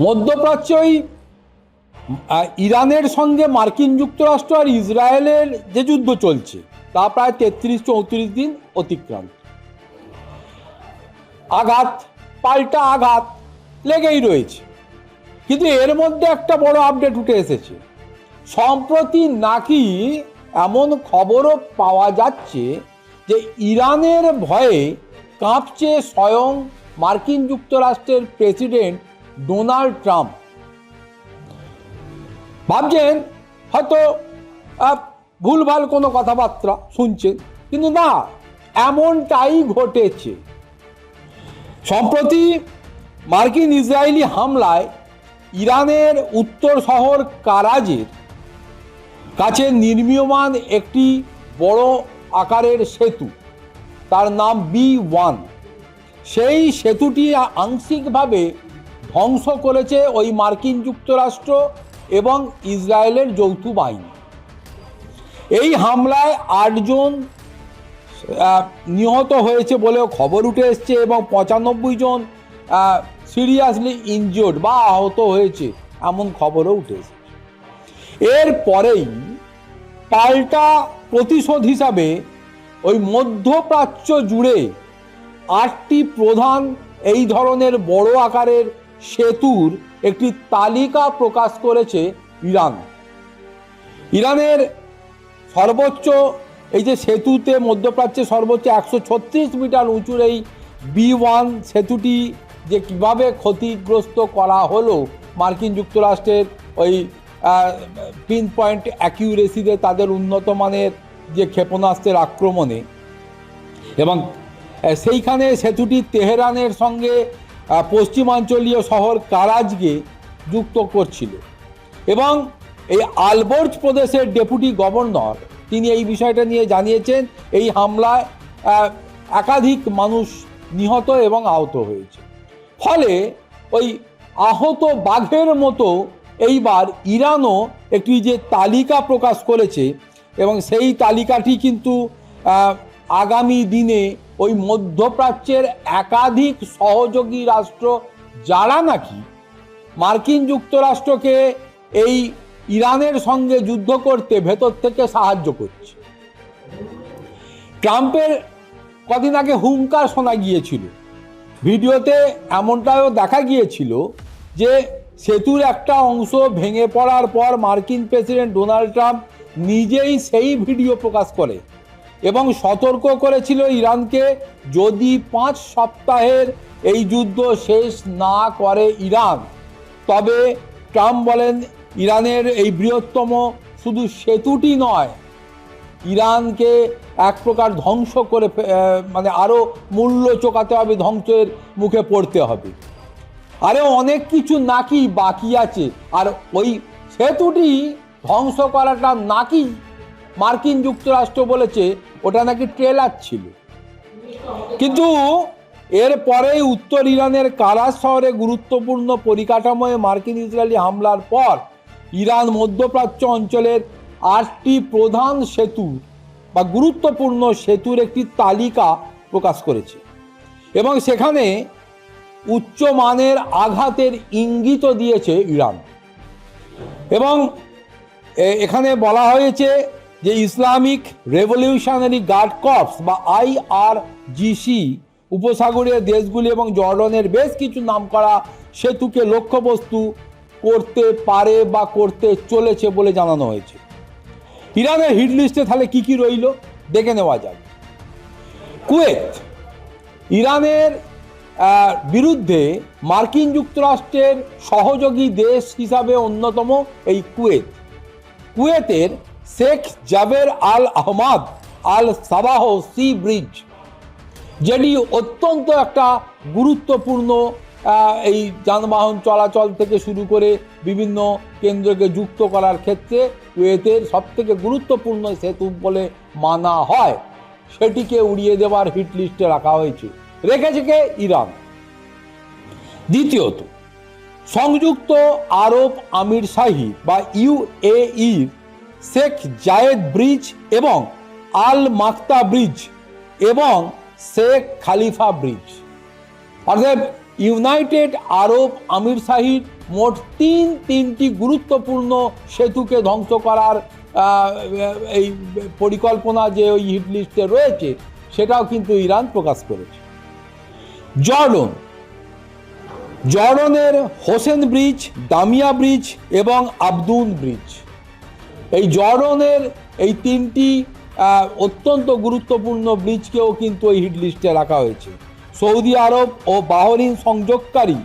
মধ্যপ্রাচ্যে ওই ইরানের সঙ্গে মার্কিন যুক্তরাষ্ট্র আর ইসরায়েলের যে যুদ্ধ চলছে তা প্রায় 33-34 দিন অতিক্রান্ত। আঘাত পাল্টা আঘাত লেগেই রয়েছে, কিন্তু এর মধ্যে একটা বড় আপডেট উঠে এসেছে। সম্প্রতি নাকি এমন খবরও পাওয়া যাচ্ছে যে ইরানের ভয়ে কাঁপছে স্বয়ং মার্কিন যুক্তরাষ্ট্রের প্রেসিডেন্ট ডোনাল্ড ট্রাম্প। ভাবছেন হয়তো ভুলভাল কোনো কথাবার্তা শুনছেন, কিন্তু না, এমনটাই ঘটেছে। সম্প্রতি মার্কিন ইসরায়েলি হামলায় ইরানের উত্তর শহর কারাজের কাছে নির্মীয়মান একটি বড় আকারের সেতু, তার নাম B1, সেই সেতুটি আংশিকভাবে ধ্বংস করেছে ওই মার্কিন যুক্তরাষ্ট্র এবং ইসরায়েলের যৌথ বাহিনী। এই হামলায় 8 জন নিহত হয়েছে বলেও খবর উঠে এসছে এবং 95 জন সিরিয়াসলি ইনজিওর্ড বা আহত হয়েছে এমন খবরও উঠে এসেছে। এরপরেই পাল্টা প্রতিশোধ হিসাবে ওই মধ্যপ্রাচ্য জুড়ে 8টি প্রধান এই ধরনের বড় আকারের সেতুর একটি তালিকা প্রকাশ করেছে ইরান। ইরানের সর্বোচ্চ এই যে সেতুতে মধ্যপ্রাচ্যে সর্বোচ্চ 136 মিটার উঁচুর এই B1 সেতুটি যে কিভাবে ক্ষতিগ্রস্ত করা হলো মার্কিন যুক্তরাষ্ট্রের ওই পিন পয়েন্ট অ্যাকিউরেসিতে তাদের উন্নত মানের যে ক্ষেপণাস্ত্রের আক্রমণে, এবং সেইখানে সেতুটি তেহরানের সঙ্গে পশ্চিমাঞ্চলীয় শহর কারাজকে যুক্ত করছিল। এবং এই আলবর্জ প্রদেশের ডেপুটি গভর্নর তিনি এই বিষয়টা নিয়ে জানিয়েছেন এই হামলায় একাধিক মানুষ নিহত এবং আহত হয়েছে। ফলে ওই আহত বাঘের মতো এইবার ইরানও একটি যে তালিকা প্রকাশ করেছে, এবং সেই তালিকাটি কিন্তু আগামী দিনে ওই মধ্যপ্রাচ্যের একাধিক সহযোগী রাষ্ট্র যারা নাকি মার্কিন যুক্তরাষ্ট্রকে এই ইরানের সঙ্গে যুদ্ধ করতে ভেতর থেকে সাহায্য করছে। ট্রাম্পের কদিন আগে হুঙ্কার শোনা গিয়েছিল, ভিডিওতে এমনটাও দেখা গিয়েছিল যে সেতুর একটা অংশ ভেঙে পড়ার পর মার্কিন প্রেসিডেন্ট ডোনাল্ড ট্রাম্প নিজেই সেই ভিডিও প্রকাশ করে এবং সতর্ক করেছিল ইরানকে, যদি 5 সপ্তাহের এই যুদ্ধ শেষ না করে ইরান, তবে ট্রাম্প বলেন ইরানের এই বৃহত্তম শুধু সেতুটি নয়, ইরানকে এক প্রকার ধ্বংস করে মানে আরও মূল্য চোকাতে হবে, ধ্বংসের মুখে পড়তে হবে। আরে অনেক কিছু নাকি বাকি আছে, আর ওই সেতুটি ধ্বংস করাটা নাকি মার্কিন যুক্তরাষ্ট্র বলেছে ওটা নাকি ট্রেলার ছিল। কিন্তু এরপরেই উত্তর ইরানের কারাজ শহরে গুরুত্বপূর্ণ পরিকাঠামোয় মার্কিন ইসরায়েলি হামলার পর ইরান মধ্যপ্রাচ্য অঞ্চলের 8টি প্রধান সেতু বা গুরুত্বপূর্ণ সেতুর একটি তালিকা প্রকাশ করেছে এবং সেখানে উচ্চমানের আঘাতের ইঙ্গিতও দিয়েছে ইরান। এবং এখানে বলা হয়েছে যে ইসলামিক রেভলিউশনারি গার্ড কর্পস বা IRGC উপসাগরীয় দেশগুলি এবং জর্ডনের বেশ কিছু নামকরা সেতুকে লক্ষ্যবস্তু করতে পারে বা করতে চলেছে বলে জানানো হয়েছে। ইরানের হিট লিস্টে তাহলে কি কি রইল দেখে নেওয়া যাক। কুয়েত, ইরানের বিরুদ্ধে মার্কিন যুক্তরাষ্ট্রের সহযোগী দেশ হিসাবে অন্যতম এই কুয়েতের শেখ জাবের আল Ahmad Al Sabah C bridge, যেটি অত্যন্ত একটা গুরুত্বপূর্ণ এই যানবাহন চলাচল থেকে শুরু করে বিভিন্ন কেন্দ্রকে যুক্ত করার ক্ষেত্রে কুয়েতের সবথেকে গুরুত্বপূর্ণ সেতু বলে মানা হয়, সেটিকে উড়িয়ে দেওয়ার হিট লিস্টে রাখা হয়েছে। রেখেছে কে? ইরান। দ্বিতীয়ত, সংযুক্ত আরব আমিরশাহী বা UAE শেখ জায়েদ ব্রিজ এবং আল মাক্তা ব্রিজ এবং শেখ খালিফা ব্রিজ। অর্থাৎ ইউনাইটেড আরব আমিরশাহির মোট তিনটি গুরুত্বপূর্ণ সেতুকে ধ্বংস করার এই পরিকল্পনা যে ওই হিট লিস্টে রয়েছে সেটাও কিন্তু ইরান প্রকাশ করেছে। জর্ডনের হোসেন ব্রিজ, দামিয়া ব্রিজ এবং আবদুন ব্রিজ, এই জর্ডনের এই তিনটি অত্যন্ত গুরুত্বপূর্ণ ব্রিজকেও কিন্তু এই হিট লিস্টে রাখা হয়েছে। সৌদি আরব ও বাহরিন সংযোগকারী,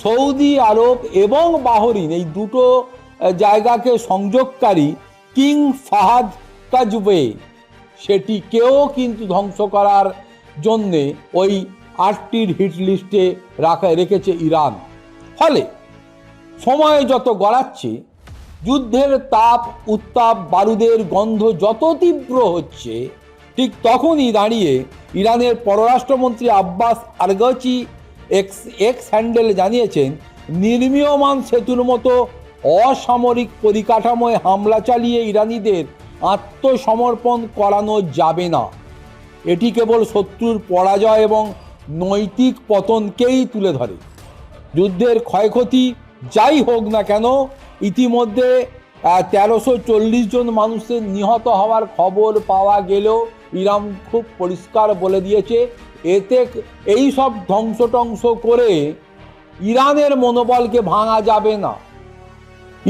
সৌদি আরব এবং বাহরিন এই দুটো জায়গাকে সংযোগকারী কিং ফাহাদ কাজওয়ে, সেটিকেও কিন্তু ধ্বংস করার জন্যে ওই 8টির হিট লিস্টে রেখেছে ইরান। ফলে সময় যত গড়াচ্ছে, যুদ্ধের উত্তাপ বারুদের গন্ধ যত তীব্র হচ্ছে, ঠিক তখনই দাঁড়িয়ে ইরানের পররাষ্ট্রমন্ত্রী আব্বাস আরগাচি এক্স হ্যান্ডেলে জানিয়েছেন, নির্মীয়মান সেতুর মতো অসামরিক পরিকাঠামোয় হামলা চালিয়ে ইরানিদের আত্মসমর্পণ করানো যাবে না। এটি কেবল শত্রুর পরাজয় এবং নৈতিক পতনকেই তুলে ধরে। যুদ্ধের ক্ষয়ক্ষতি যাই হোক না কেন, ইতিমধ্যে 1340 জন মানুষের নিহত হওয়ার খবর পাওয়া গেলেও ইরান খুব পরিষ্কার বলে দিয়েছে, এতে এই সব ধ্বংস করে ইরানের মনোবলকে ভাঙা যাবে না।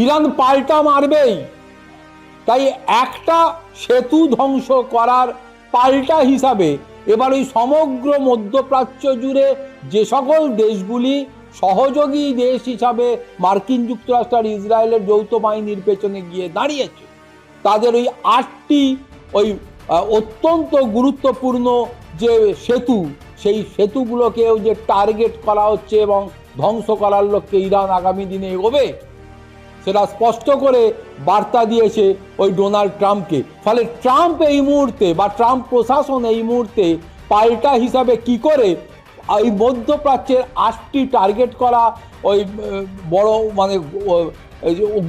ইরান পাল্টা মারবেই। তাই একটা সেতু ধ্বংস করার পাল্টা হিসাবে এবার ওই সমগ্র মধ্যপ্রাচ্য জুড়ে যে সকল দেশগুলি সহযোগী দেশ হিসাবে মার্কিন যুক্তরাষ্ট্র আর ইসরায়েলের যৌথ বাহিনীর পেছনে গিয়ে দাঁড়িয়েছে, তাদের ওই 8টি ওই অত্যন্ত গুরুত্বপূর্ণ যে সেতু, সেই সেতুগুলোকেও যে টার্গেট করা হচ্ছে এবং ধ্বংস করার লক্ষ্যে ইরান আগামী দিনে এগোবে, সেটা স্পষ্ট করে বার্তা দিয়েছে ওই ডোনাল্ড ট্রাম্পকে। ফলে ট্রাম্প এই মুহূর্তে বা ট্রাম্প প্রশাসন এই মুহূর্তে পাল্টা হিসাবে কি করে এই মধ্যপ্রাচ্যের 8টি টার্গেট করা ওই বড় মানে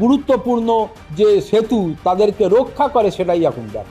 গুরুত্বপূর্ণ যে সেতু তাদেরকে রক্ষা করে, সেটাই এখন দেখ।